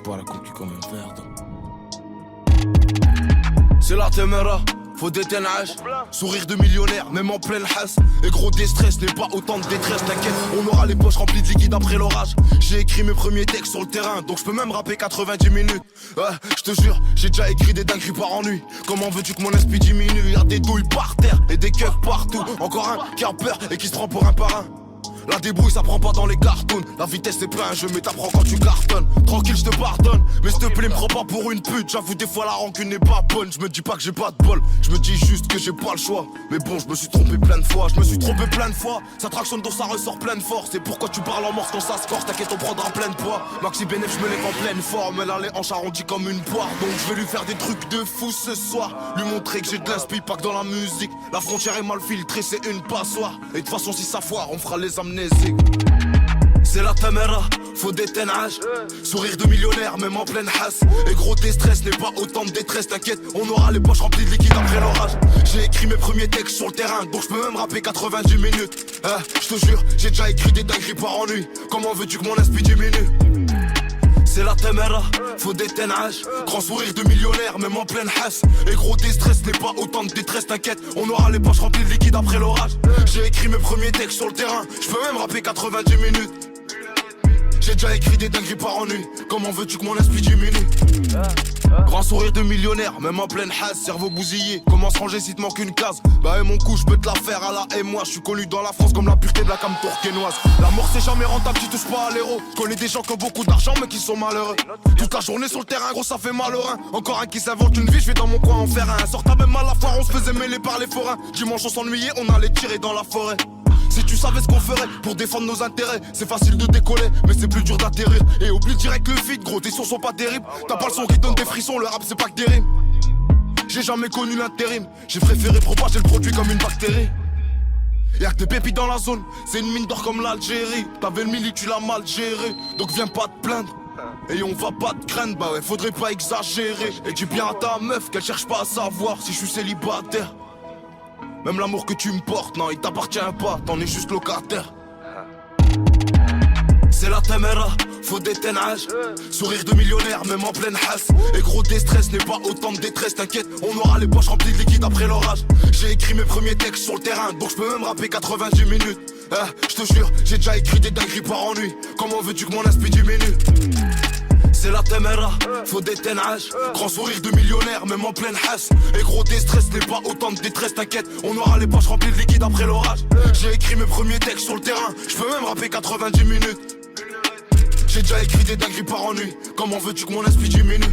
pas la concu comme un verre d'eau. C'est la téméra, faut des ténages. Sourire de millionnaire, même en pleine hasse. Et gros déstress n'est pas autant de détresse, t'inquiète. On aura les poches remplies de liquide après l'orage. J'ai écrit mes premiers textes sur le terrain, donc je peux même rapper 90 minutes. Ouais, je te jure, j'ai déjà écrit des dingueries par ennui. Comment veux-tu que mon esprit diminue? Y'a des douilles par terre et des keufs partout. Encore un qui a peur et qui se prend pour un parrain. La débrouille ça prend pas dans les cartoons. La vitesse c'est pas un jeu mais t'apprends quand tu cartonnes. Tranquille je te pardonne, mais s'il te plaît me prends pas pour une pute. J'avoue des fois la rancune n'est pas bonne. Je me dis pas que j'ai pas de bol, je me dis juste que j'ai pas le choix. Mais bon je me suis trompé plein de fois, je me suis trompé plein de fois. Ça tractionne donc ça ressort plein de force. Et pourquoi tu parles en morse quand ça se corse? T'inquiète on prendra plein de poids. Maxi Bénéf je me lève en pleine forme. Elle a les hanches arrondies comme une poire. Donc je vais lui faire des trucs de fou ce soir. Lui montrer que j'ai de l'inspi, pas que dans la musique. La frontière est mal filtrée, c'est une passoire. Et de toute façon si ça foire on fera les amnésiques. C'est la taméra, faut des ténages. Sourire de millionnaire, même en pleine hasse. Et gros déstress n'est pas autant de détresse, t'inquiète. On aura les poches remplies de liquide après l'orage. J'ai écrit mes premiers textes sur le terrain, donc je peux même rapper 90 minutes. Je te jure, j'ai déjà écrit des dingueries par ennui. Comment veux-tu que mon esprit diminue? C'est la téméra, faut des ténages. Grand sourire de millionnaire, même en pleine hasse. Et gros déstress n'est pas autant de détresse, t'inquiète. On aura les poches remplies de liquide après l'orage. J'ai écrit mes premiers textes sur le terrain, je peux même rapper 90 minutes. J'ai déjà écrit des dingueries par ennui. Comment veux-tu que mon esprit diminue? Grand sourire de millionnaire, même en pleine hasse. Cerveau bousillé, comment se ranger si te manque une case? Bah et mon coup, je peux te la faire à la et moi. Je suis connu dans la France comme la pureté de la cam tourquenoise. La mort c'est jamais rentable, tu touches pas à l'héros. Je connais des gens qui ont beaucoup d'argent mais qui sont malheureux. Toute la journée sur le terrain, gros ça fait mal au rein. Encore un qui s'invente une vie, je vais dans mon coin en faire un. Sorta même à la foire, on se faisait mêler par les forains. Dimanche on s'ennuyait, on allait tirer dans la forêt. Si tu savais ce qu'on ferait pour défendre nos intérêts, c'est facile de décoller, mais c'est plus dur d'atterrir. Et oublie direct le feed, gros, tes sons sont pas terribles. T'as pas le son qui donne des frissons, le rap c'est pas que des rimes. J'ai jamais connu l'intérim, j'ai préféré propager le produit comme une bactérie. Y'a que des pépites dans la zone, c'est une mine d'or comme l'Algérie. T'avais le mili, tu l'as mal géré, donc viens pas te plaindre. Et on va pas te craindre, bah ouais, faudrait pas exagérer. Et dis bien à ta meuf qu'elle cherche pas à savoir si je suis célibataire. Même l'amour que tu me portes, non, il t'appartient pas, t'en es juste locataire. C'est la téméra, faut des ténages. Sourire de millionnaire, même en pleine hasse. Et gros déstress n'est pas autant de détresse, t'inquiète. On aura les poches remplies de liquide après l'orage. J'ai écrit mes premiers textes sur le terrain, donc je peux même rapper 90 minutes. Je te jure, j'ai déjà écrit des dingueries par ennui. Comment veux-tu que mon esprit diminue? C'est la téméra, faut des ténages. Grand sourire de millionnaire, même en pleine hasse. Et gros déstress n'est pas autant de détresse, t'inquiète. On aura les poches remplies de liquide après l'orage. J'ai écrit mes premiers textes sur le terrain, je peux même rapper 90 minutes. J'ai déjà écrit des dingueries par ennui. Comment veux-tu que mon esprit diminue?